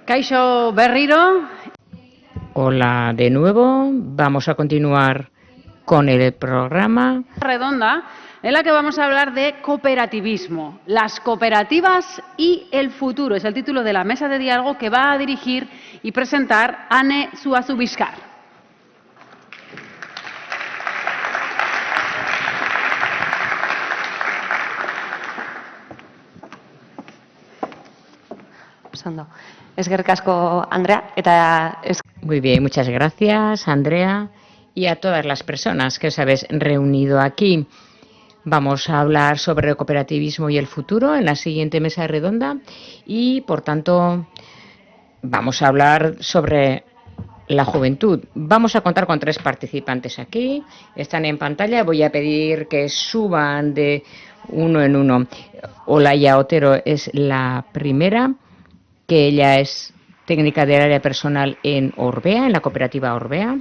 Kaixo berriro. Hola de nuevo, vamos a continuar con el programa. Redonda, en la que vamos a hablar de cooperativismo, las cooperativas y el futuro. Es el título de la mesa de diálogo que va a dirigir y presentar Ane Zuazubizkar. Eskerrik asko, Andrea. Muy bien, muchas gracias, Andrea, y a todas las personas que os habéis reunido aquí. Vamos a hablar sobre el cooperativismo y el futuro en la siguiente mesa redonda y, por tanto, vamos a hablar sobre la juventud. Vamos a contar con 3 participantes aquí. Están en pantalla. Voy a pedir que suban de uno en uno. Olaya Otero es la primera, que ella es técnica del área personal en Orbea, en la cooperativa Orbea.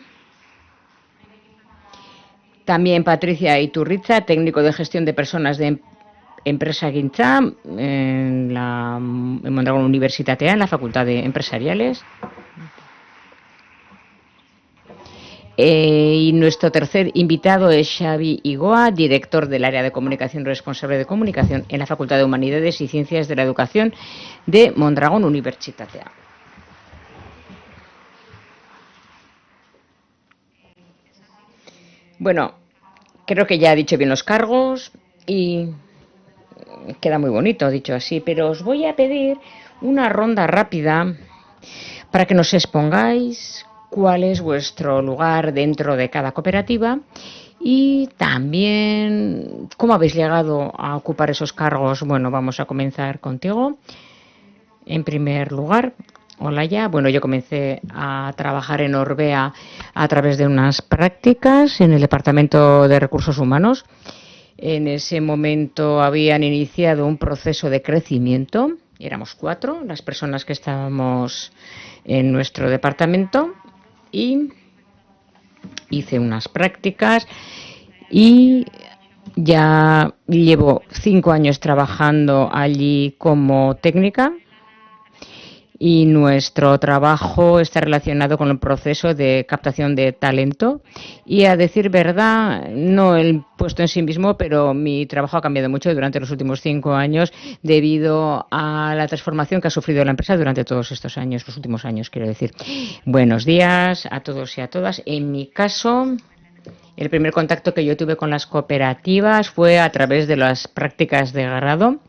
También Patricia Iturriza, técnico de gestión de personas de Enpresagintza en Mondragón Universitatea, en la Facultad de Empresariales. Y nuestro tercer invitado es Xavi Igoa, director del área de comunicación, responsable de comunicación en la Facultad de Humanidades y Ciencias de la Educación de Mondragón Universitatea. Bueno, creo que ya he dicho bien los cargos y queda muy bonito dicho así, pero os voy a pedir una ronda rápida para que nos expongáis cuál es vuestro lugar dentro de cada cooperativa y también cómo habéis llegado a ocupar esos cargos. Bueno, vamos a comenzar contigo. En primer lugar, Olaya. Bueno, yo comencé a trabajar en Orbea a través de unas prácticas en el Departamento de Recursos Humanos. En ese momento habían iniciado un proceso de crecimiento. Éramos 4 las personas que estábamos en nuestro departamento y hice unas prácticas y ya llevo 5 años trabajando allí como técnica. Y nuestro trabajo está relacionado con el proceso de captación de talento y, a decir verdad, no el puesto en sí mismo, pero mi trabajo ha cambiado mucho durante los últimos 5 años debido a la transformación que ha sufrido la empresa durante todos estos años, los últimos años, quiero decir. Buenos días a todos y a todas. En mi caso, el primer contacto que yo tuve con las cooperativas fue a través de las prácticas de grado.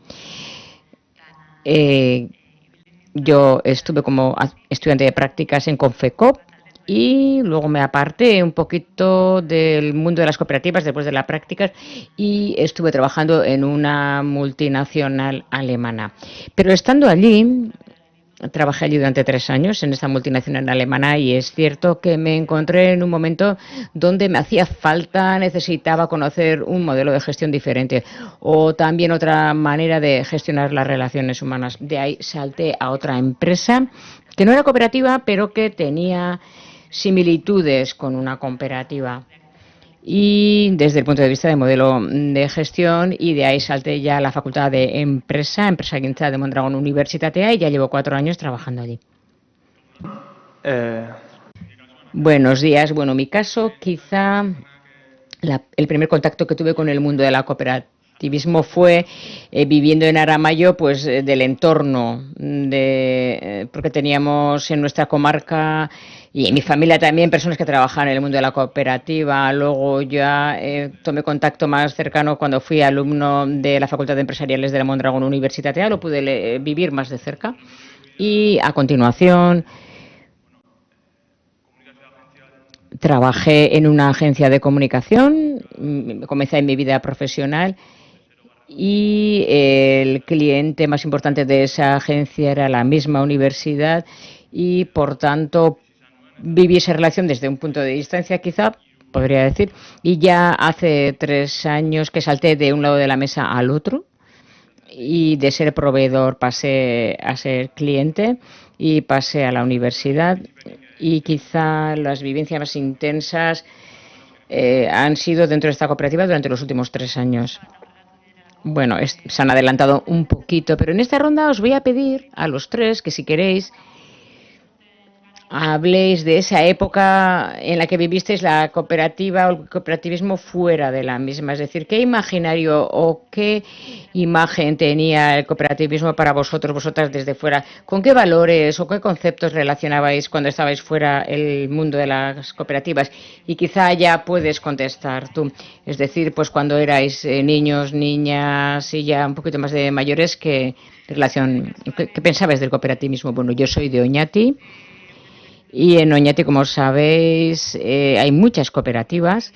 Yo estuve como estudiante de prácticas en Confecop y luego me aparté un poquito del mundo de las cooperativas después de las prácticas y estuve trabajando en una multinacional alemana. Pero estando allí, trabajé allí durante 3 años en esta multinacional alemana y es cierto que me encontré en un momento donde me hacía falta, necesitaba conocer un modelo de gestión diferente o también otra manera de gestionar las relaciones humanas. De ahí salté a otra empresa que no era cooperativa, pero que tenía similitudes con una cooperativa. Y desde el punto de vista de modelo de gestión, y de ahí salté ya a la Facultad de Empresagintza de Mondragón Universitatea y ya llevo 4 años trabajando allí. Buenos días. Bueno, mi caso, quizá el primer contacto que tuve con el mundo de la cooperativismo fue viviendo en Aramayo, pues del entorno, porque teníamos en nuestra comarca y en mi familia también personas que trabajaban en el mundo de la cooperativa. Luego ya tomé contacto más cercano cuando fui alumno de la Facultad de Empresariales de la Mondragón Universitatea, lo pude vivir más de cerca. Y a continuación trabajé en una agencia de comunicación, comencé en mi vida profesional y el cliente más importante de esa agencia era la misma universidad y, por tanto, viví esa relación desde un punto de distancia, quizá, podría decir, y ya hace 3 años que salté de un lado de la mesa al otro y de ser proveedor pasé a ser cliente y pasé a la universidad y quizá las vivencias más intensas han sido dentro de esta cooperativa durante los últimos 3 años. Bueno, se han adelantado un poquito, pero en esta ronda os voy a pedir a los 3 que, si queréis, habléis de esa época en la que vivisteis la cooperativa o el cooperativismo fuera de la misma. Es decir, ¿qué imaginario o qué imagen tenía el cooperativismo para vosotros, vosotras desde fuera? ¿Con qué valores o qué conceptos relacionabais cuando estabais fuera el mundo de las cooperativas? Y quizá ya puedes contestar tú. Es decir, pues cuando erais niños, niñas y ya un poquito más de mayores, ¿qué relación, qué pensabais del cooperativismo? Bueno, yo soy de Oñati. Y en Oñate, como sabéis, hay muchas cooperativas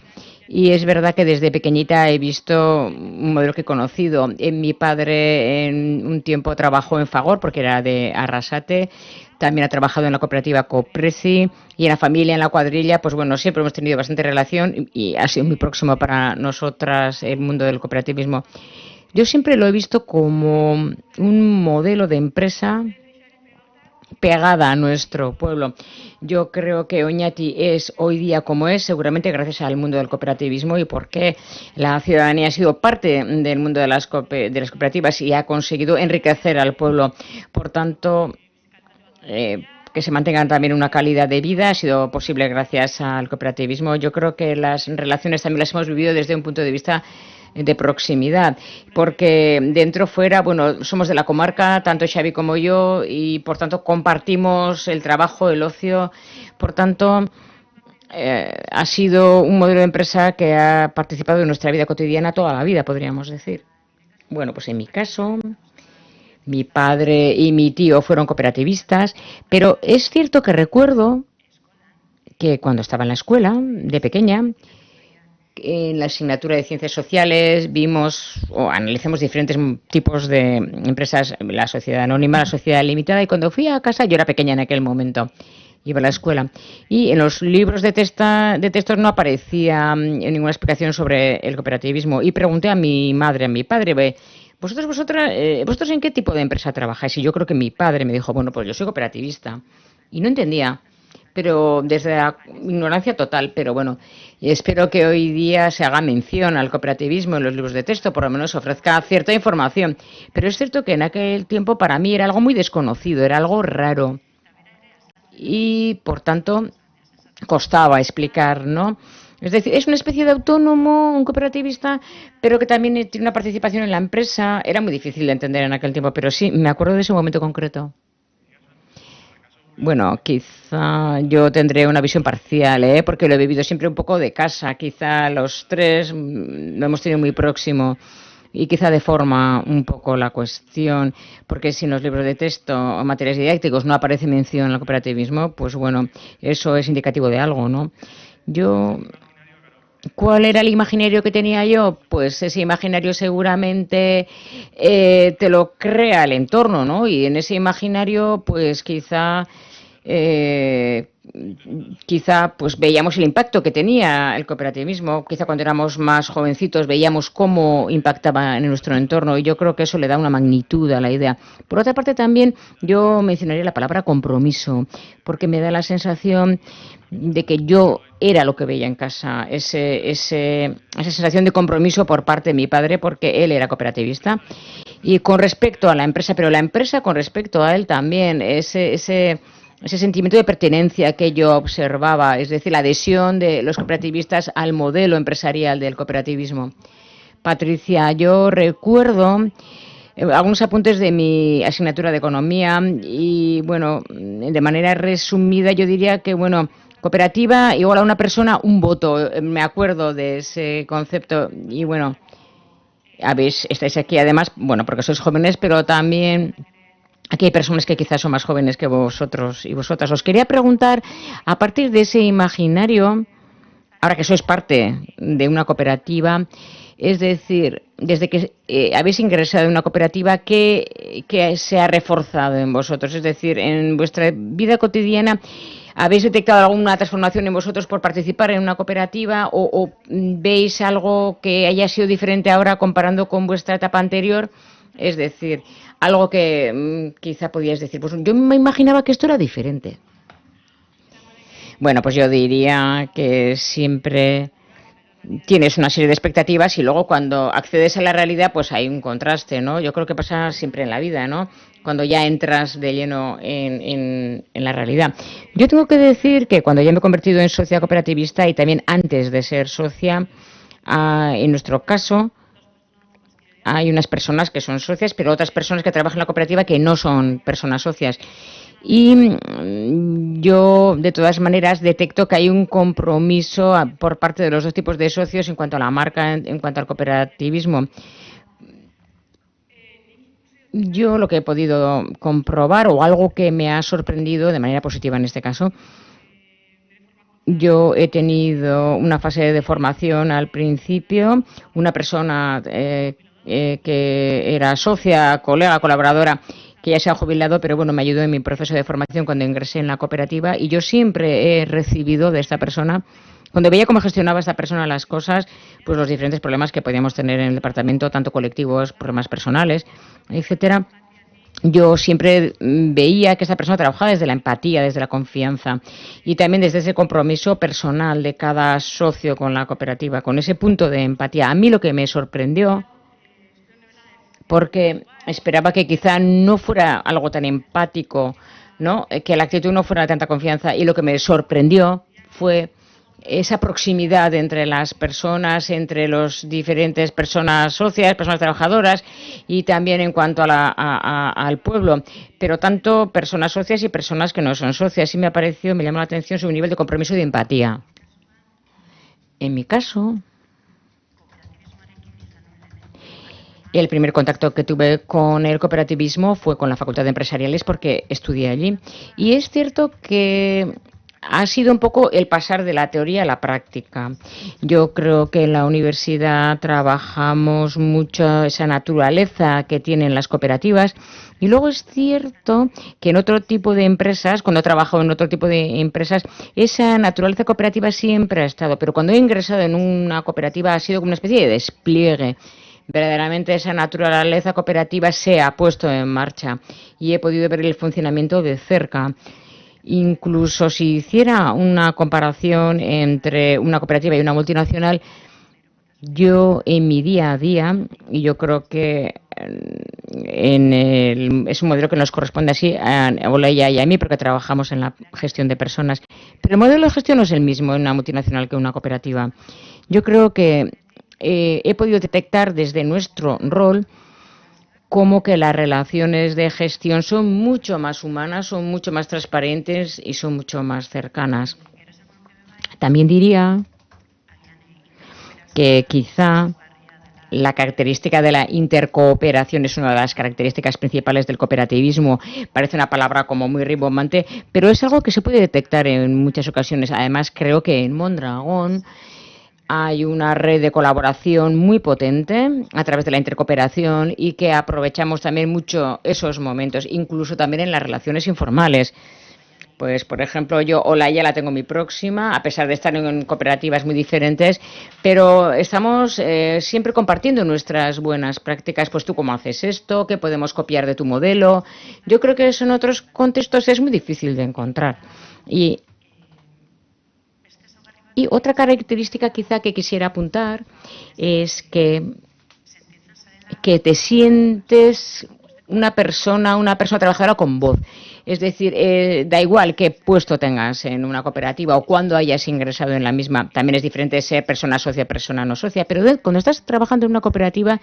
y es verdad que desde pequeñita he visto un modelo que he conocido. Mi padre en un tiempo trabajó en Fagor porque era de Arrasate, también ha trabajado en la cooperativa Copreci y en la familia, en la cuadrilla, pues bueno, siempre hemos tenido bastante relación y ha sido muy próximo para nosotras el mundo del cooperativismo. Yo siempre lo he visto como un modelo de empresa pegada a nuestro pueblo. Yo creo que Oñati es hoy día como es, seguramente gracias al mundo del cooperativismo y porque la ciudadanía ha sido parte del mundo de las cooperativas y ha conseguido enriquecer al pueblo. Por tanto, que se mantengan también una calidad de vida ha sido posible gracias al cooperativismo. Yo creo que las relaciones también las hemos vivido desde un punto de vista de proximidad, porque dentro fuera, bueno, somos de la comarca, tanto Xavi como yo, y por tanto compartimos el trabajo, el ocio, por tanto ha sido un modelo de empresa que ha participado en nuestra vida cotidiana toda la vida, podríamos decir. Bueno, pues en mi caso, mi padre y mi tío fueron cooperativistas, pero es cierto que recuerdo que cuando estaba en la escuela, de pequeña, en la asignatura de Ciencias Sociales vimos o analizamos diferentes tipos de empresas, la sociedad anónima, la sociedad limitada, y cuando fui a casa, yo era pequeña en aquel momento, iba a la escuela, y en los libros de textos no aparecía ninguna explicación sobre el cooperativismo, y pregunté a mi madre, a mi padre, ¿vosotros en qué tipo de empresa trabajáis? Y yo creo que mi padre me dijo, bueno, pues yo soy cooperativista, y no entendía, pero desde la ignorancia total, pero bueno, espero que hoy día se haga mención al cooperativismo en los libros de texto, por lo menos ofrezca cierta información. Pero es cierto que en aquel tiempo para mí era algo muy desconocido, era algo raro y por tanto costaba explicar, ¿no? Es decir, es una especie de autónomo, un cooperativista, pero que también tiene una participación en la empresa. Era muy difícil de entender en aquel tiempo, pero sí, me acuerdo de ese momento concreto. Bueno, quizá yo tendré una visión parcial, porque lo he vivido siempre un poco de casa. Quizá los tres lo hemos tenido muy próximo y quizá deforma un poco la cuestión, porque si en los libros de texto o materiales didácticos no aparece mención al cooperativismo, pues bueno, eso es indicativo de algo, ¿no? Yo ¿Cuál era el imaginario que tenía yo? Pues ese imaginario seguramente te lo crea el entorno, ¿no? Y en ese imaginario, pues eh, quizá pues veíamos el impacto que tenía el cooperativismo. Quizá cuando éramos más jovencitos veíamos cómo impactaba en nuestro entorno y yo creo que eso le da una magnitud a la idea. Por otra parte también yo mencionaría la palabra compromiso, porque me da la sensación de que yo era lo que veía en casa, esa sensación de compromiso por parte de mi padre, porque él era cooperativista. Y con respecto a la empresa, pero la empresa con respecto a él también, ese sentimiento de pertenencia que yo observaba, es decir, la adhesión de los cooperativistas al modelo empresarial del cooperativismo. Patricia, yo recuerdo algunos apuntes de mi asignatura de economía y, bueno, de manera resumida yo diría que, bueno, cooperativa igual a una persona, un voto. Me acuerdo de ese concepto y, bueno, estáis aquí además, bueno, porque sois jóvenes, pero también aquí hay personas que quizás son más jóvenes que vosotros y vosotras. Os quería preguntar, a partir de ese imaginario, ahora que sois parte de una cooperativa, es decir, desde que habéis ingresado en una cooperativa, ¿qué se ha reforzado en vosotros? Es decir, en vuestra vida cotidiana, ¿habéis detectado alguna transformación en vosotros por participar en una cooperativa o veis algo que haya sido diferente ahora comparando con vuestra etapa anterior? Es decir, algo que quizá podíais decir, pues yo me imaginaba que esto era diferente. Bueno, pues yo diría que siempre tienes una serie de expectativas y luego cuando accedes a la realidad pues hay un contraste, ¿no? Yo creo que pasa siempre en la vida, ¿no? Cuando ya entras de lleno en la realidad. Yo tengo que decir que cuando ya me he convertido en socia cooperativista y también antes de ser socia, en nuestro caso, hay unas personas que son socias, pero otras personas que trabajan en la cooperativa que no son personas socias. Y yo, de todas maneras, detecto que hay un compromiso por parte de los dos tipos de socios en cuanto a la marca, en cuanto al cooperativismo. Yo lo que he podido comprobar, o algo que me ha sorprendido de manera positiva en este caso, yo he tenido una fase de formación al principio, una persona que era socia, colega, colaboradora, que ya se ha jubilado, pero bueno, me ayudó en mi proceso de formación cuando ingresé en la cooperativa y yo siempre he recibido de esta persona, cuando veía cómo gestionaba esta persona las cosas, pues los diferentes problemas que podíamos tener en el departamento, tanto colectivos, problemas personales, etcétera. Yo siempre veía que esta persona trabajaba desde la empatía, desde la confianza y también desde ese compromiso personal de cada socio con la cooperativa, con ese punto de empatía. A mí lo que me sorprendió, porque esperaba que quizá no fuera algo tan empático, ¿no? Que la actitud no fuera de tanta confianza, y lo que me sorprendió fue esa proximidad entre las personas, entre los diferentes personas socias, personas trabajadoras y también en cuanto al pueblo, pero tanto personas socias y personas que no son socias. Y me llamó la atención su nivel de compromiso y de empatía. En mi caso, el primer contacto que tuve con el cooperativismo fue con la Facultad de Empresariales porque estudié allí. Y es cierto que ha sido un poco el pasar de la teoría a la práctica. Yo creo que en la universidad trabajamos mucho esa naturaleza que tienen las cooperativas y luego es cierto que en otro tipo de empresas, cuando he trabajado en otro tipo de empresas, esa naturaleza cooperativa siempre ha estado, pero cuando he ingresado en una cooperativa ha sido como una especie de despliegue. Verdaderamente esa naturaleza cooperativa se ha puesto en marcha y he podido ver el funcionamiento de cerca. Incluso si hiciera una comparación entre una cooperativa y una multinacional, yo en mi día a día, y yo creo que es un modelo que nos corresponde así a Olaya y a mí porque trabajamos en la gestión de personas, pero el modelo de gestión no es el mismo en una multinacional que en una cooperativa. Yo creo que he podido detectar desde nuestro rol como que las relaciones de gestión son mucho más humanas, son mucho más transparentes y son mucho más cercanas. También diría que quizá la característica de la intercooperación es una de las características principales del cooperativismo. Parece una palabra como muy rimbombante, pero es algo que se puede detectar en muchas ocasiones. Además, creo que en Mondragón hay una red de colaboración muy potente a través de la intercooperación y que aprovechamos también mucho esos momentos, incluso también en las relaciones informales. Pues, por ejemplo, yo Olaya la tengo muy próxima, a pesar de estar en cooperativas muy diferentes, pero estamos siempre compartiendo nuestras buenas prácticas. Pues tú cómo haces esto, qué podemos copiar de tu modelo. Yo creo que eso en otros contextos es muy difícil de encontrar. Y otra característica quizá que quisiera apuntar es que te sientes una persona trabajadora con voz. Es decir, da igual qué puesto tengas en una cooperativa o cuándo hayas ingresado en la misma. También es diferente ser persona socia, persona no socia. Pero cuando estás trabajando en una cooperativa,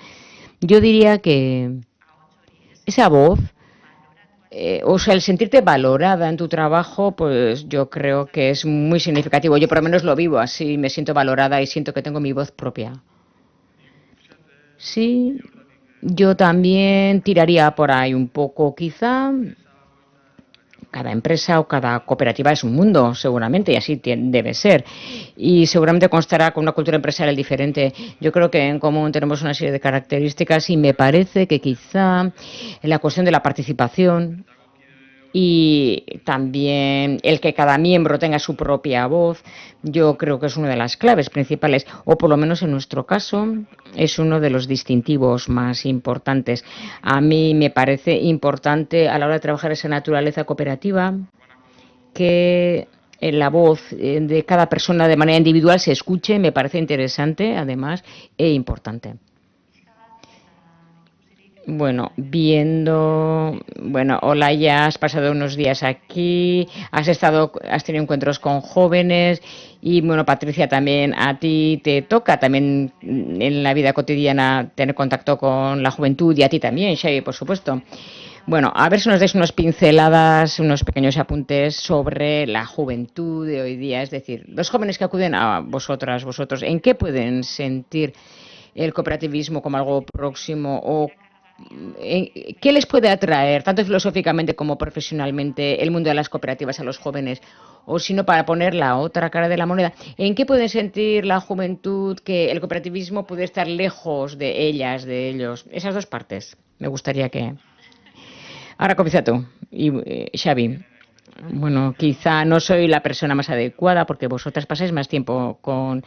yo diría que esa voz, o sea, el sentirte valorada en tu trabajo, pues yo creo que es muy significativo. Yo por lo menos lo vivo así, me siento valorada y siento que tengo mi voz propia. Sí, yo también tiraría por ahí un poco, quizá. Cada empresa o cada cooperativa es un mundo, seguramente, y así debe ser. Y seguramente constará con una cultura empresarial diferente. Yo creo que en común tenemos una serie de características y me parece que quizá en la cuestión de la participación y también el que cada miembro tenga su propia voz, yo creo que es una de las claves principales, o por lo menos en nuestro caso es uno de los distintivos más importantes. A mí me parece importante a la hora de trabajar esa naturaleza cooperativa que la voz de cada persona de manera individual se escuche, me parece interesante, además, e importante. Bueno, hola, ya has pasado unos días aquí, has tenido encuentros con jóvenes y bueno, Patricia, también a ti te toca también en la vida cotidiana tener contacto con la juventud y a ti también, Xavi, por supuesto. Bueno, a ver si nos dais unas pinceladas, unos pequeños apuntes sobre la juventud de hoy día, es decir, los jóvenes que acuden a vosotros, ¿en qué pueden sentir el cooperativismo como algo próximo o qué les puede atraer, tanto filosóficamente como profesionalmente, el mundo de las cooperativas a los jóvenes? O si no, para poner la otra cara de la moneda, ¿en qué pueden sentir la juventud que el cooperativismo puede estar lejos de ellas, de ellos? Esas dos partes. Me gustaría que... Ahora comienza tú, y Xavi. Bueno, quizá no soy la persona más adecuada porque vosotras pasáis más tiempo con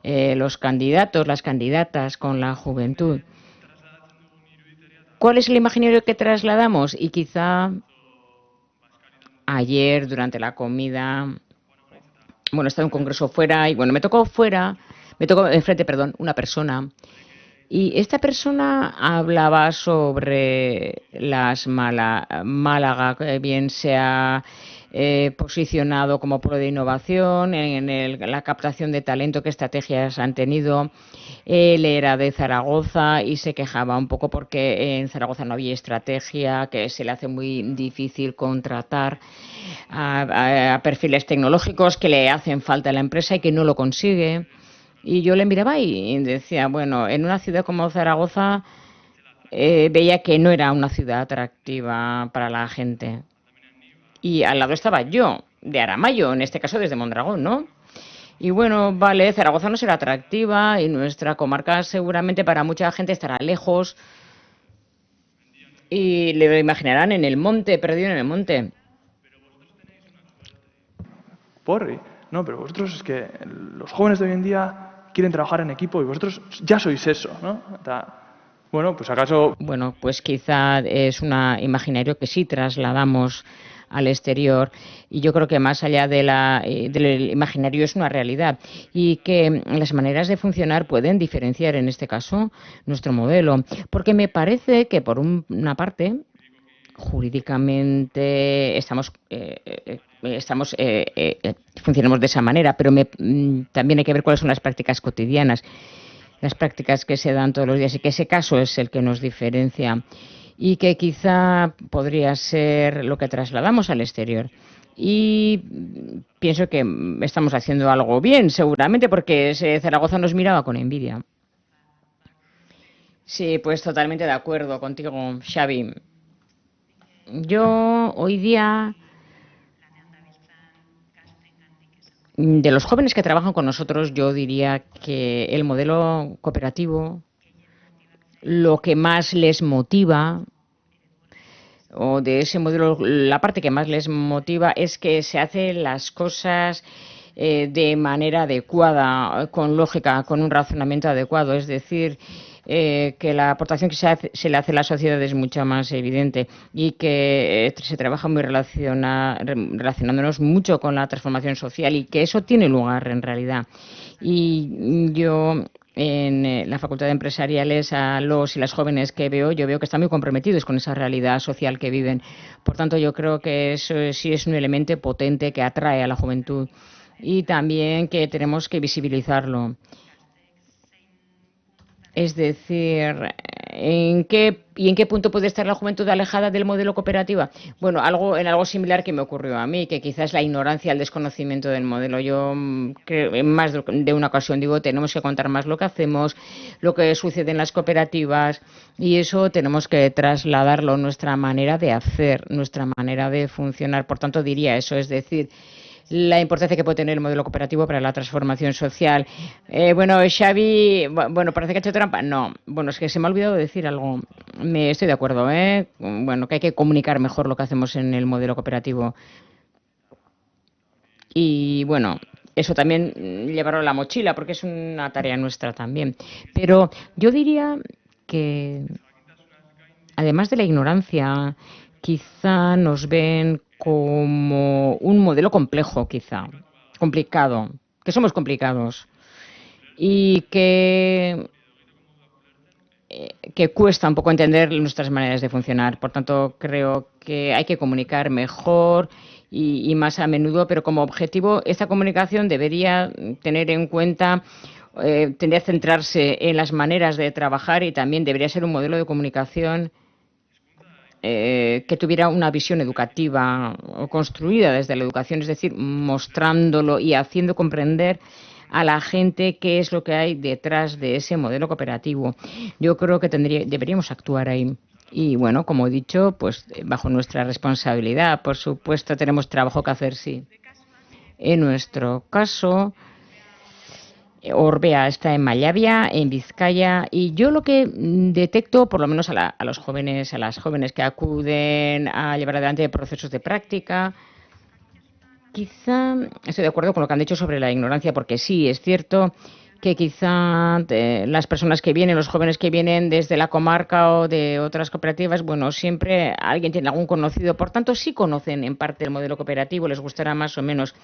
los candidatos, las candidatas, con la juventud. ¿Cuál es el imaginario que trasladamos? Y quizá ayer, durante la comida, bueno, estaba en un congreso fuera y bueno, me tocó enfrente, perdón, una persona. Y esta persona hablaba sobre Málaga, que bien se ha posicionado como polo de innovación en la captación de talento, qué estrategias han tenido. Él era de Zaragoza y se quejaba un poco porque en Zaragoza no había estrategia, que se le hace muy difícil contratar a perfiles tecnológicos que le hacen falta a la empresa y que no lo consigue. Y yo le miraba y decía, bueno, en una ciudad como Zaragoza veía que no era una ciudad atractiva para la gente. Y al lado estaba yo, de Aramayo, en este caso desde Mondragón, ¿no? Y bueno, vale, Zaragoza no será atractiva y nuestra comarca seguramente para mucha gente estará lejos y le imaginarán en el monte, perdido en el monte. Porri, no, pero vosotros es que los jóvenes de hoy en día quieren trabajar en equipo y vosotros ya sois eso, ¿no? Bueno, pues acaso... Bueno, pues quizá es un imaginario que sí trasladamos al exterior y yo creo que más allá del imaginario es una realidad y que las maneras de funcionar pueden diferenciar en este caso nuestro modelo, porque me parece que por una parte jurídicamente funcionamos de esa manera, pero también hay que ver cuáles son las prácticas cotidianas, las prácticas que se dan todos los días y que ese caso es el que nos diferencia y que quizá podría ser lo que trasladamos al exterior. Y pienso que estamos haciendo algo bien, seguramente, porque Zaragoza nos miraba con envidia. Sí, pues totalmente de acuerdo contigo, Xavi. Yo hoy día, de los jóvenes que trabajan con nosotros, yo diría que el modelo cooperativo, lo que más les motiva, o de ese modelo, la parte que más les motiva es que se hacen las cosas de manera adecuada, con lógica, con un razonamiento adecuado. Es decir, que la aportación que se le hace a la sociedad es mucho más evidente y que se trabaja muy relacionándonos mucho con la transformación social y que eso tiene lugar en realidad. Y yo en la Facultad de Empresariales a los y las jóvenes que veo, yo veo que están muy comprometidos con esa realidad social que viven. Por tanto, yo creo que eso sí es un elemento potente que atrae a la juventud y también que tenemos que visibilizarlo. Es decir, ¿en qué punto puede estar la juventud alejada del modelo cooperativa? Bueno, algo similar que me ocurrió a mí, que quizás la ignorancia, el desconocimiento del modelo. Yo creo, en más de una ocasión digo, tenemos que contar más lo que hacemos, lo que sucede en las cooperativas, y eso tenemos que trasladarlo, nuestra manera de hacer, nuestra manera de funcionar. Por tanto, diría eso, es decir, la importancia que puede tener el modelo cooperativo para la transformación social. Bueno, Xavi, bueno, parece que ha hecho trampa. No, bueno, es que se me ha olvidado decir algo. Estoy de acuerdo, ¿eh? Bueno, que hay que comunicar mejor lo que hacemos en el modelo cooperativo. Y bueno, eso también llevarlo a la mochila, porque es una tarea nuestra también. Pero yo diría que, además de la ignorancia, quizá nos ven como un modelo complejo, quizá, complicado, que somos complicados y que cuesta un poco entender nuestras maneras de funcionar. Por tanto, creo que hay que comunicar mejor y más a menudo, pero como objetivo, esta comunicación debería tener en cuenta, tendría que centrarse en las maneras de trabajar y también debería ser un modelo de comunicación que tuviera una visión educativa o construida desde la educación, es decir, mostrándolo y haciendo comprender a la gente qué es lo que hay detrás de ese modelo cooperativo. Yo creo que deberíamos actuar ahí. Y bueno, como he dicho, pues bajo nuestra responsabilidad, por supuesto, tenemos trabajo que hacer, sí. En nuestro caso, Orbea está en Mallavia, en Vizcaya, y yo lo que detecto, por lo menos a los jóvenes, a las jóvenes que acuden a llevar adelante procesos de práctica, quizá estoy de acuerdo con lo que han dicho sobre la ignorancia, porque sí, es cierto que quizá las personas que vienen, los jóvenes que vienen desde la comarca o de otras cooperativas, bueno, siempre alguien tiene algún conocido, por tanto sí conocen en parte el modelo cooperativo, les gustará más o menos.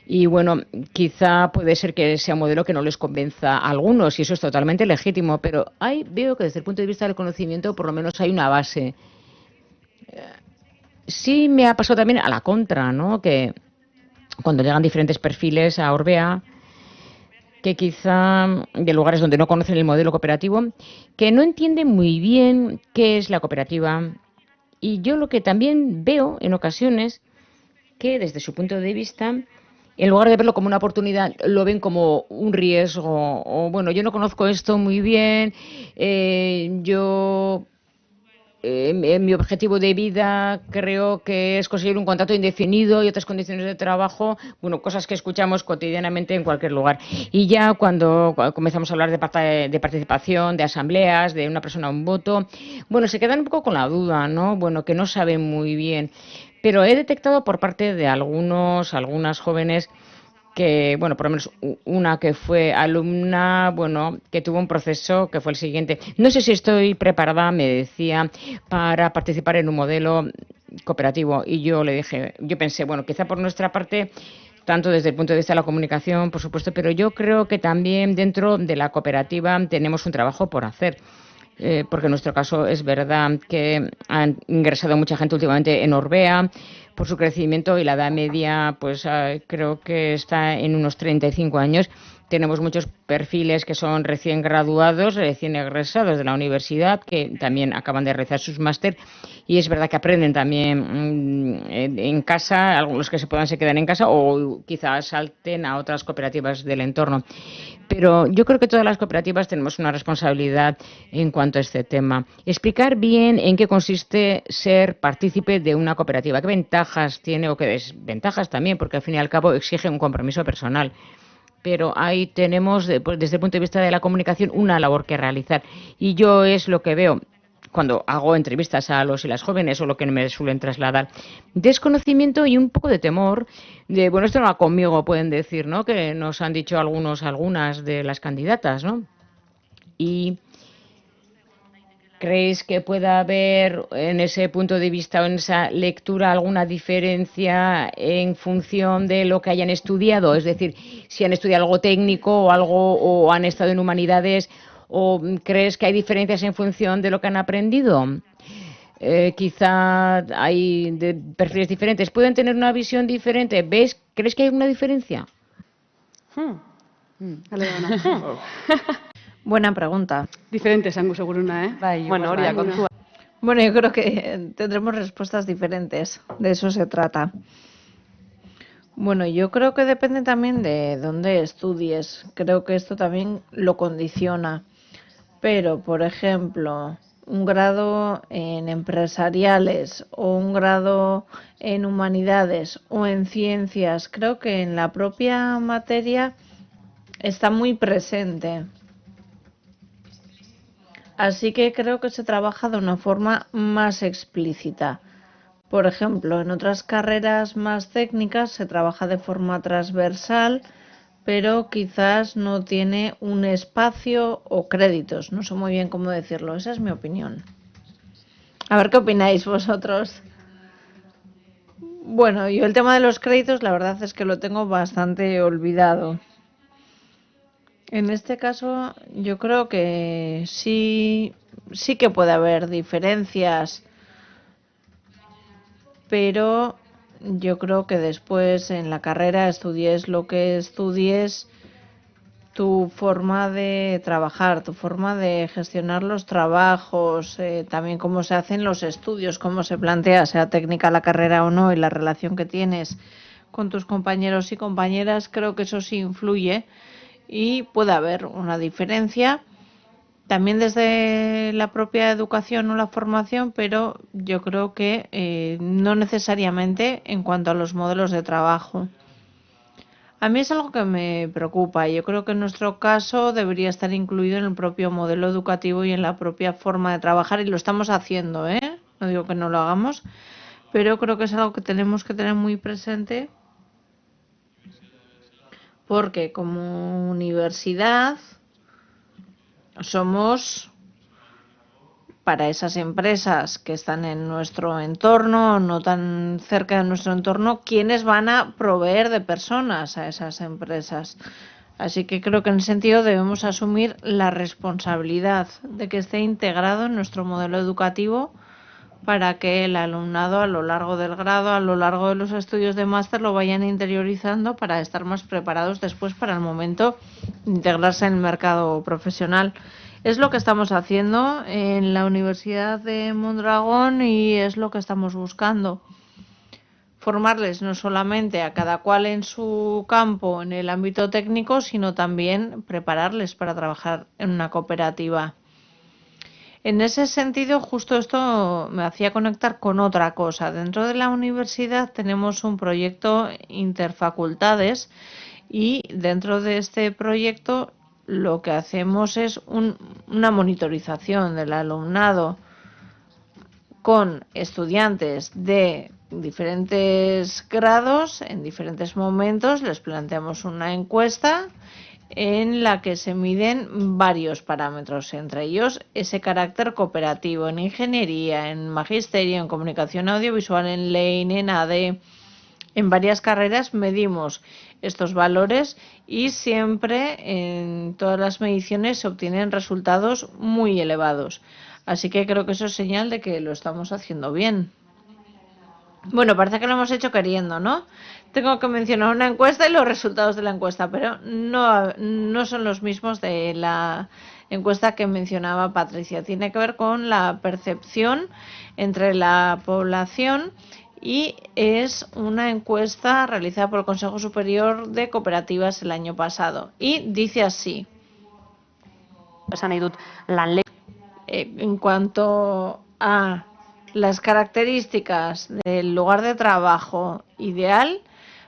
Y bueno, quizá puede ser que sea un modelo que no les convenza a algunos y eso es totalmente legítimo, pero veo que desde el punto de vista del conocimiento por lo menos hay una base. Sí me ha pasado también a la contra, ¿no? Que cuando llegan diferentes perfiles a Orbea, que quizá de lugares donde no conocen el modelo cooperativo, que no entienden muy bien qué es la cooperativa. Y yo lo que también veo en ocasiones, que desde su punto de vista, en lugar de verlo como una oportunidad, lo ven como un riesgo. O bueno, yo no conozco esto muy bien, en mi objetivo de vida creo que es conseguir un contrato indefinido y otras condiciones de trabajo, bueno, cosas que escuchamos cotidianamente en cualquier lugar. Y ya cuando comenzamos a hablar de participación, de asambleas, de una persona un voto, bueno, se quedan un poco con la duda, ¿no? Bueno, que no saben muy bien. Pero he detectado por parte de algunas jóvenes que, bueno, por lo menos una que fue alumna, bueno, que tuvo un proceso que fue el siguiente. No sé si estoy preparada, me decía, para participar en un modelo cooperativo. Y yo le dije, yo pensé, bueno, quizá por nuestra parte, tanto desde el punto de vista de la comunicación, por supuesto, pero yo creo que también dentro de la cooperativa tenemos un trabajo por hacer. Porque en nuestro caso es verdad que han ingresado mucha gente últimamente en Orbea por su crecimiento y la edad media pues creo que está en unos 35 años. Tenemos muchos perfiles que son recién graduados, recién egresados de la universidad, que también acaban de realizar sus máster y es verdad que aprenden también en casa, algunos que se quedan en casa o quizás salten a otras cooperativas del entorno. Pero yo creo que todas las cooperativas tenemos una responsabilidad en cuanto a este tema. Explicar bien en qué consiste ser partícipe de una cooperativa, qué ventajas tiene o qué desventajas también, porque al fin y al cabo exige un compromiso personal. Pero ahí tenemos, desde el punto de vista de la comunicación, una labor que realizar. Y yo es lo que veo cuando hago entrevistas a los y las jóvenes o lo que me suelen trasladar, desconocimiento y un poco de temor de, bueno, esto no va conmigo, pueden decir, ¿no? Que nos han dicho algunas de las candidatas, ¿no? Y ¿creéis que pueda haber en ese punto de vista o en esa lectura alguna diferencia en función de lo que hayan estudiado? Es decir, si han estudiado algo técnico o algo o han estado en humanidades, o crees que hay diferencias en función de lo que han aprendido. Quizá hay perfiles diferentes, pueden tener una visión diferente. ¿Crees que hay una diferencia? Buena pregunta. Diferentes, Angu Seguruna, ¿eh? Bueno, Oria, kontua. Bueno, yo creo que tendremos respuestas diferentes. De eso se trata. Bueno, yo creo que depende también de dónde estudies. Creo que esto también lo condiciona. Pero, por ejemplo, un grado en empresariales o un grado en humanidades o en ciencias, creo que en la propia materia está muy presente. Así que creo que se trabaja de una forma más explícita. Por ejemplo, en otras carreras más técnicas se trabaja de forma transversal, pero quizás no tiene un espacio o créditos. No sé muy bien cómo decirlo. Esa es mi opinión. A ver qué opináis vosotros. Bueno, yo el tema de los créditos, la verdad es que lo tengo bastante olvidado. En este caso, yo creo que sí que puede haber diferencias, pero yo creo que después en la carrera estudies lo que estudies, tu forma de trabajar, tu forma de gestionar los trabajos, también cómo se hacen los estudios, cómo se plantea, sea técnica la carrera o no, y la relación que tienes con tus compañeros y compañeras, creo que eso sí influye y puede haber una diferencia también desde la propia educación o la formación, pero yo creo que no necesariamente en cuanto a los modelos de trabajo. A mí es algo que me preocupa y yo creo que en nuestro caso debería estar incluido en el propio modelo educativo y en la propia forma de trabajar, y lo estamos haciendo, ¿eh? No digo que no lo hagamos, pero creo que es algo que tenemos que tener muy presente, porque como universidad somos para esas empresas que están en nuestro entorno, no tan cerca de nuestro entorno, quienes van a proveer de personas a esas empresas. Así que creo que en ese sentido debemos asumir la responsabilidad de que esté integrado en nuestro modelo educativo para que el alumnado a lo largo del grado, a lo largo de los estudios de máster, lo vayan interiorizando para estar más preparados después para el momento de integrarse en el mercado profesional. Es lo que estamos haciendo en la Universidad de Mondragón y es lo que estamos buscando. Formarles no solamente a cada cual en su campo, en el ámbito técnico, sino también prepararles para trabajar en una cooperativa. En ese sentido, justo esto me hacía conectar con otra cosa. Dentro de la universidad tenemos un proyecto interfacultades y dentro de este proyecto lo que hacemos es una monitorización del alumnado con estudiantes de diferentes grados en diferentes momentos. Les planteamos una encuesta en la que se miden varios parámetros, entre ellos ese carácter cooperativo en ingeniería, en magisterio, en comunicación audiovisual, en ley, en AD. En varias carreras medimos estos valores y siempre en todas las mediciones se obtienen resultados muy elevados. Así que creo que eso es señal de que lo estamos haciendo bien. Bueno, parece que lo hemos hecho queriendo, ¿no? Tengo que mencionar una encuesta y los resultados de la encuesta, pero no son los mismos de la encuesta que mencionaba Patricia. Tiene que ver con la percepción entre la población y es una encuesta realizada por el Consejo Superior de Cooperativas el año pasado. Y dice así. En cuanto a las características del lugar de trabajo ideal,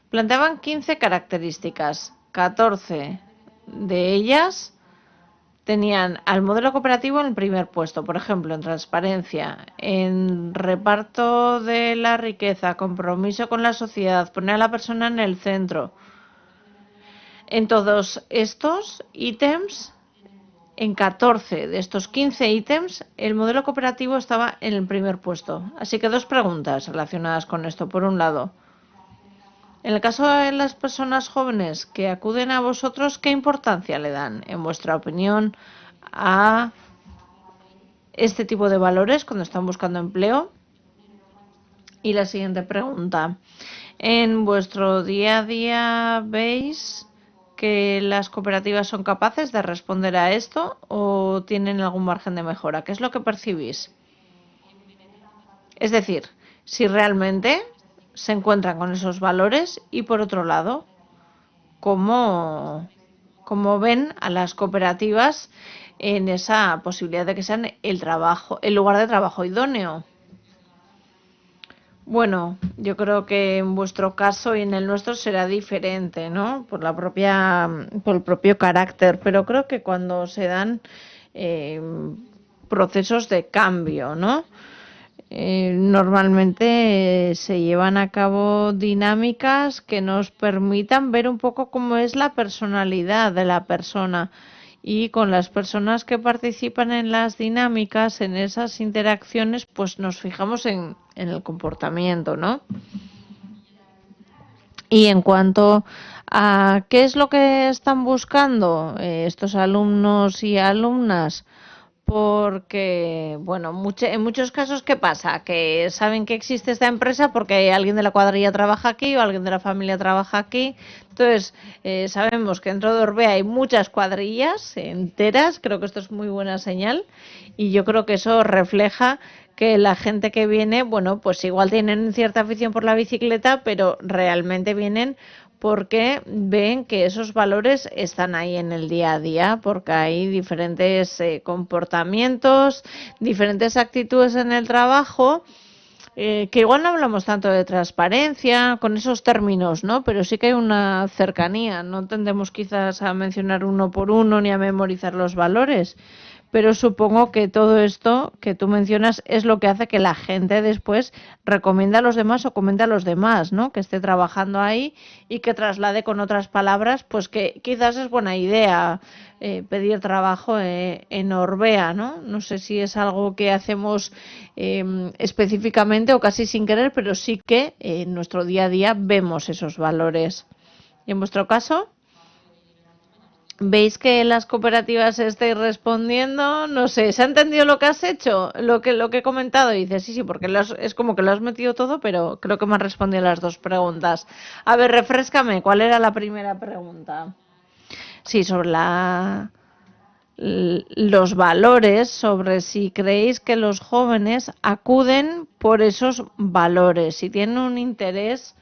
planteaban 15 características. 14 de ellas tenían al modelo cooperativo en el primer puesto, por ejemplo, en transparencia, en reparto de la riqueza, compromiso con la sociedad, poner a la persona en el centro. En todos estos ítems, en 14 de estos 15 ítems, el modelo cooperativo estaba en el primer puesto. Así que dos preguntas relacionadas con esto. Por un lado, en el caso de las personas jóvenes que acuden a vosotros, ¿qué importancia le dan, en vuestra opinión, a este tipo de valores cuando están buscando empleo? Y la siguiente pregunta. ¿En vuestro día a día veis que las cooperativas son capaces de responder a esto o tienen algún margen de mejora? ¿Qué es lo que percibís? Es decir, si realmente se encuentran con esos valores y, por otro lado, ¿cómo ven a las cooperativas en esa posibilidad de que sean el lugar de trabajo idóneo? Bueno, yo creo que en vuestro caso y en el nuestro será diferente, ¿no? Por el propio carácter, pero creo que cuando se dan procesos de cambio, ¿no? Normalmente se llevan a cabo dinámicas que nos permitan ver un poco cómo es la personalidad de la persona, y con las personas que participan en las dinámicas, en esas interacciones, pues nos fijamos en el comportamiento, ¿no? Y en cuanto a qué es lo que están buscando estos alumnos y alumnas, porque, bueno, en muchos casos, ¿qué pasa? Que saben que existe esta empresa porque alguien de la cuadrilla trabaja aquí o alguien de la familia trabaja aquí. Entonces, sabemos que dentro de Orbea hay muchas cuadrillas enteras. Creo que esto es muy buena señal y yo creo que eso refleja que la gente que viene, bueno, pues igual tienen cierta afición por la bicicleta, pero realmente vienen porque ven que esos valores están ahí en el día a día, porque hay diferentes comportamientos, diferentes actitudes en el trabajo, que igual no hablamos tanto de transparencia con esos términos, ¿no? Pero sí que hay una cercanía, no tendemos quizás a mencionar uno por uno ni a memorizar los valores. Pero supongo que todo esto que tú mencionas es lo que hace que la gente después recomienda a los demás o comente a los demás, ¿no? Que esté trabajando ahí y que traslade con otras palabras, pues que quizás es buena idea pedir trabajo en Orbea, ¿no? No sé si es algo que hacemos específicamente o casi sin querer, pero sí que en nuestro día a día vemos esos valores. ¿Y en vuestro caso? ¿Veis que las cooperativas estáis respondiendo? No sé, ¿se ha entendido lo que has hecho? Lo que he comentado. Y dices, sí, porque es como que lo has metido todo, pero creo que me has respondido las dos preguntas. A ver, refréscame, ¿cuál era la primera pregunta? Sí, sobre los valores, sobre si creéis que los jóvenes acuden por esos valores, si tienen un interés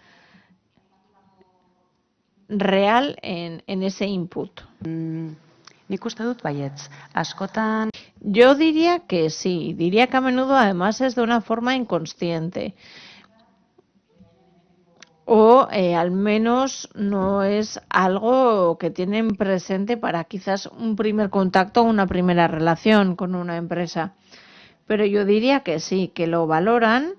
real en ese input. Nik uste dut baietz. Askotan Yo diría que sí, diría que a menudo además es de una forma inconsciente o al menos no es algo que tienen presente para quizás un primer contacto o una primera relación con una empresa. Pero yo diría que sí, que lo valoran,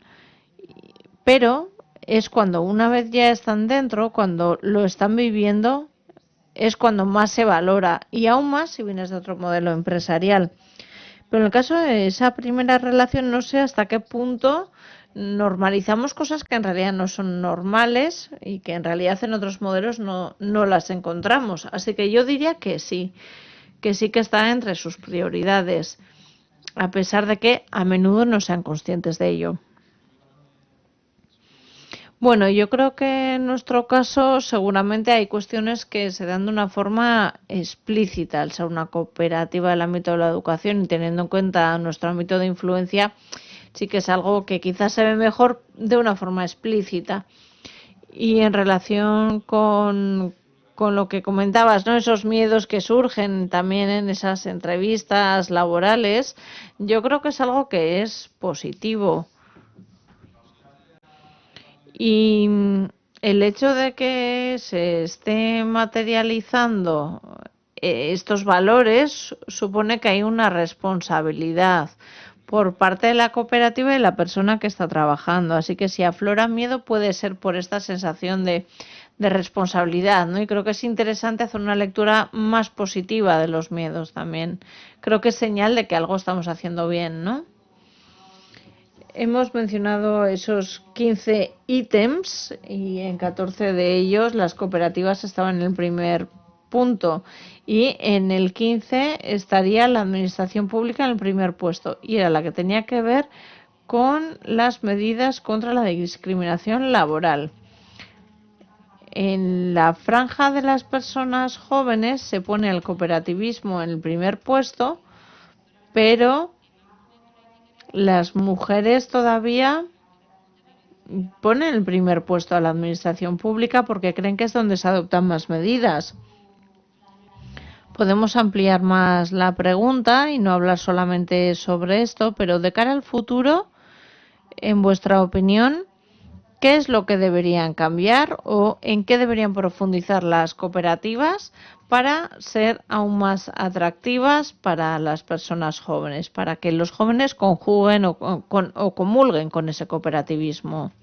pero es cuando una vez ya están dentro, cuando lo están viviendo, es cuando más se valora y aún más si vienes de otro modelo empresarial. Pero en el caso de esa primera relación, no sé hasta qué punto normalizamos cosas que en realidad no son normales y que en realidad en otros modelos no las encontramos. Así que yo diría que sí que está entre sus prioridades, a pesar de que a menudo no sean conscientes de ello. Bueno, yo creo que en nuestro caso seguramente hay cuestiones que se dan de una forma explícita. Al ser una cooperativa del ámbito de la educación y teniendo en cuenta nuestro ámbito de influencia, sí que es algo que quizás se ve mejor de una forma explícita. Y en relación con lo que comentabas, ¿no? Esos miedos que surgen también en esas entrevistas laborales, yo creo que es algo que es positivo. Y el hecho de que se esté materializando estos valores supone que hay una responsabilidad por parte de la cooperativa y de la persona que está trabajando. Así que si aflora miedo puede ser por esta sensación de responsabilidad, ¿no? Y creo que es interesante hacer una lectura más positiva de los miedos también. Creo que es señal de que algo estamos haciendo bien, ¿no? Hemos mencionado esos 15 ítems y en 14 de ellos las cooperativas estaban en el primer punto y en el 15 estaría la administración pública en el primer puesto y era la que tenía que ver con las medidas contra la discriminación laboral. En la franja de las personas jóvenes se pone el cooperativismo en el primer puesto, pero las mujeres todavía ponen el primer puesto a la administración pública porque creen que es donde se adoptan más medidas. Podemos ampliar más la pregunta y no hablar solamente sobre esto, pero de cara al futuro, en vuestra opinión, ¿qué es lo que deberían cambiar o en qué deberían profundizar las cooperativas para ser aún más atractivas para las personas jóvenes, para que los jóvenes conjuguen o comulguen con ese cooperativismo?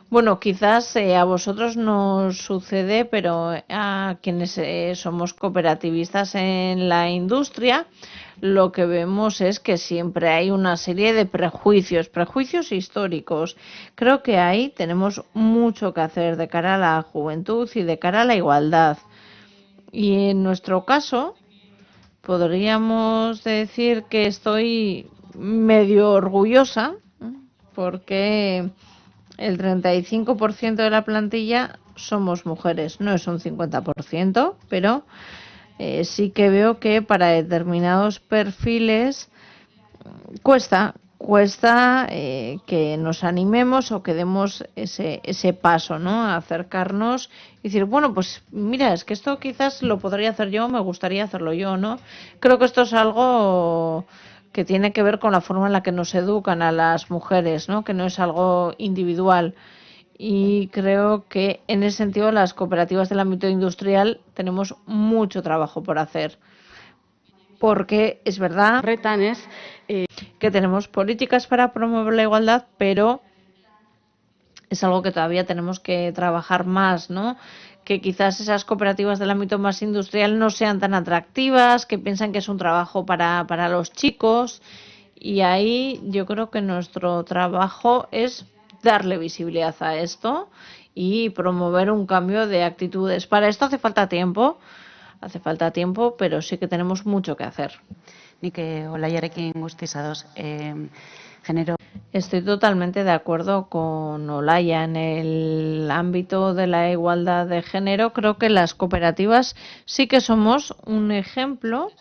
Bueno, quizás a vosotros no sucede, pero a quienes somos cooperativistas en la industria, lo que vemos es que siempre hay una serie de prejuicios, prejuicios históricos. Creo que ahí tenemos mucho que hacer de cara a la juventud y de cara a la igualdad. Y en nuestro caso, podríamos decir que estoy medio orgullosa, ¿eh? Porque el 35% de la plantilla somos mujeres. No es un 50%, pero sí que veo que para determinados perfiles cuesta que nos animemos o que demos ese paso, ¿no? A acercarnos y decir, bueno, pues mira, es que esto quizás lo podría hacer yo, me gustaría hacerlo yo, ¿no? Creo que esto es algo que tiene que ver con la forma en la que nos educan a las mujeres, ¿no? Que no es algo individual. Y creo que en ese sentido las cooperativas del ámbito industrial tenemos mucho trabajo por hacer. Porque es verdad Horretan ez, que tenemos políticas para promover la igualdad, pero es algo que todavía tenemos que trabajar más, ¿no? Que quizás esas cooperativas del ámbito más industrial no sean tan atractivas, que piensan que es un trabajo para los chicos, y ahí yo creo que nuestro trabajo es darle visibilidad a esto y promover un cambio de actitudes. Para esto hace falta tiempo, pero sí que tenemos mucho que hacer. Nik Olaiarekin guztiz ados. Genero Estoy totalmente de acuerdo con Olaya. En el ámbito de la igualdad de género, creo que las cooperativas sí que somos un ejemplo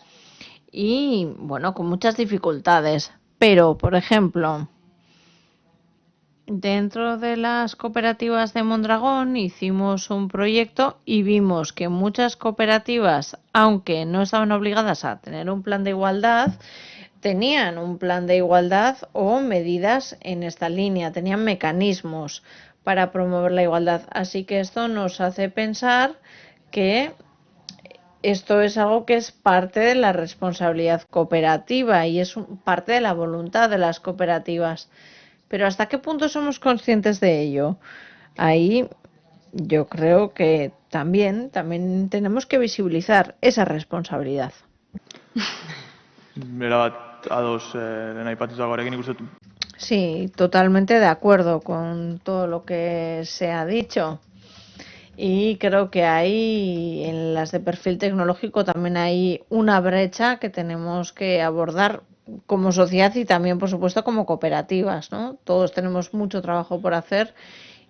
y, bueno, con muchas dificultades. Pero, por ejemplo, dentro de las cooperativas de Mondragón hicimos un proyecto y vimos que muchas cooperativas, aunque no estaban obligadas a tener un plan de igualdad, tenían un plan de igualdad o medidas en esta línea, tenían mecanismos para promover la igualdad. Así que esto nos hace pensar que esto es algo que es parte de la responsabilidad cooperativa y es parte de la voluntad de las cooperativas. Pero ¿hasta qué punto somos conscientes de ello? Ahí yo creo que también tenemos que visibilizar esa responsabilidad. Erabat ados den aipatutakoarekin nik uste dut Sí, totalmente de acuerdo con todo lo que se ha dicho. Y creo que ahí, en las de perfil tecnológico, también hay una brecha que tenemos que abordar como sociedad y también, por supuesto, como cooperativas, ¿no? Todos tenemos mucho trabajo por hacer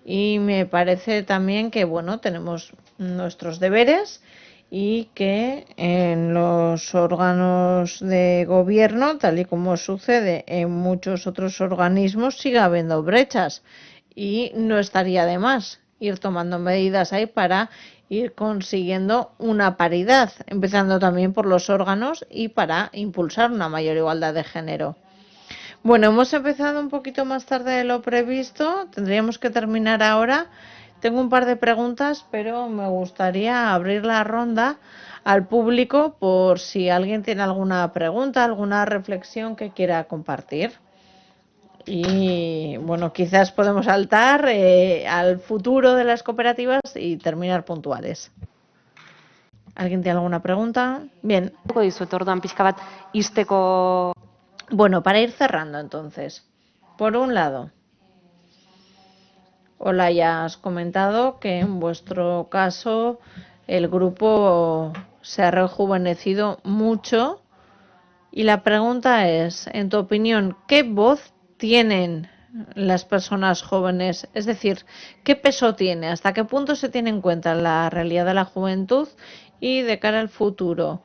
y me parece también que, bueno, tenemos nuestros deberes y que en los órganos de gobierno, tal y como sucede en muchos otros organismos, siga habiendo brechas y no estaría de más ir tomando medidas ahí para ir consiguiendo una paridad, empezando también por los órganos y para impulsar una mayor igualdad de género. Bueno, hemos empezado un poquito más tarde de lo previsto, tendríamos que terminar ahora. Tengo un par de preguntas, pero me gustaría abrir la ronda al público por si alguien tiene alguna pregunta, alguna reflexión que quiera compartir. Y bueno, quizás podemos saltar al futuro de las cooperativas y terminar puntuales. ¿Alguien tiene alguna pregunta? Bien. Dizuet orduan pixka bat ixteko. Bueno, para ir cerrando entonces. Por un lado, hola, ya has comentado que en vuestro caso el grupo se ha rejuvenecido mucho y la pregunta es, en tu opinión, ¿qué voz tienen las personas jóvenes? Es decir, ¿qué peso tiene? ¿Hasta qué punto se tiene en cuenta la realidad de la juventud y de cara al futuro?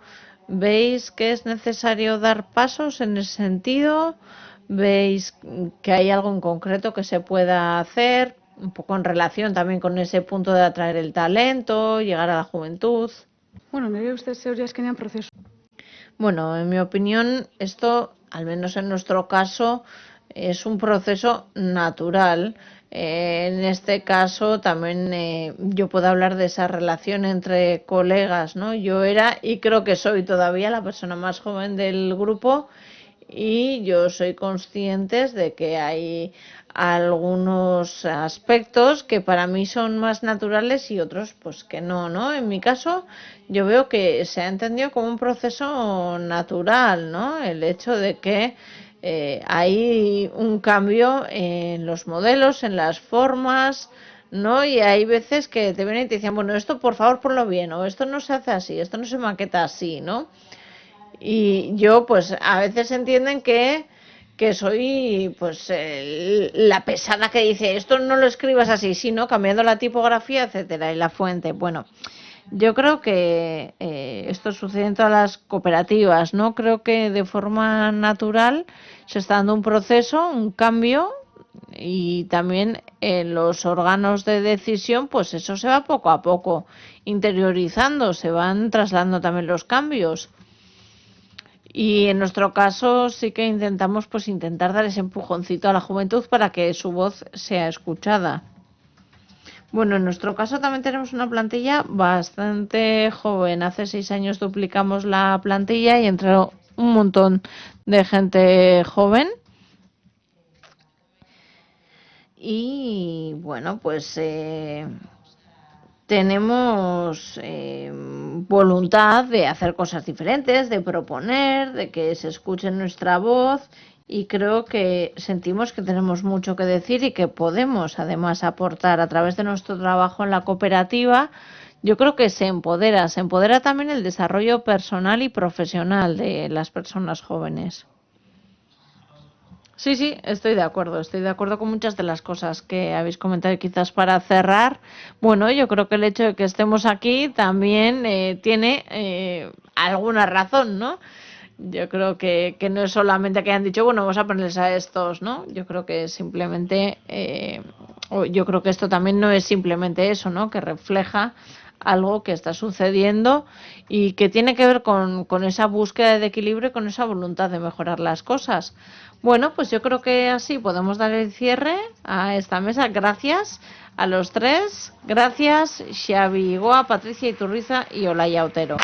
¿Veis que es necesario dar pasos en ese sentido? ¿Veis que hay algo en concreto que se pueda hacer? Un poco en relación también con ese punto de atraer el talento, llegar a la juventud. Bueno, nire ustez zeuri azkenean prozesu. Bueno, en mi opinión, esto, al menos en nuestro caso, es un proceso natural. En este caso también yo puedo hablar de esa relación entre colegas, ¿no? Yo era y creo que soy todavía la persona más joven del grupo y yo soy consciente de que hay algunos aspectos que para mí son más naturales y otros pues que no, ¿no? En mi caso yo veo que se ha entendido como un proceso natural, ¿no? El hecho de que hay un cambio en los modelos, en las formas, ¿no? Y hay veces que te vienen y te dicen, bueno, esto por favor ponlo bien, o esto no se hace así, esto no se maqueta así, ¿no? Y yo, pues, a veces entienden que soy, pues, la pesada que dice, esto no lo escribas así, sino cambiando la tipografía, etcétera, y la fuente. Bueno, yo creo que esto sucede en todas las cooperativas, ¿no? Creo que de forma natural se está dando un proceso, un cambio, y también en los órganos de decisión, pues eso se va poco a poco interiorizando, se van trasladando también los cambios. Y en nuestro caso sí que intentamos pues intentar dar ese empujoncito a la juventud para que su voz sea escuchada. Bueno, en nuestro caso también tenemos una plantilla bastante joven. Hace 6 años duplicamos la plantilla y entró un montón de gente joven. Y bueno, pues tenemos voluntad de hacer cosas diferentes, de proponer, de que se escuche nuestra voz, y creo que sentimos que tenemos mucho que decir y que podemos además aportar a través de nuestro trabajo en la cooperativa. Yo creo que se empodera también el desarrollo personal y profesional de las personas jóvenes. Sí, estoy de acuerdo con muchas de las cosas que habéis comentado. Y quizás para cerrar, bueno, yo creo que el hecho de que estemos aquí también tiene alguna razón, ¿no? Yo creo que no es solamente que hayan dicho, bueno, vamos a ponerles a estos, ¿no? Yo creo que simplemente, yo creo que esto también no es simplemente eso, ¿no? Que refleja algo que está sucediendo y que tiene que ver con esa búsqueda de equilibrio y con esa voluntad de mejorar las cosas. Bueno, pues yo creo que así podemos dar el cierre a esta mesa. Gracias a los tres. Gracias, Xavi Goa, Patricia Iturriza y Olaya Otero.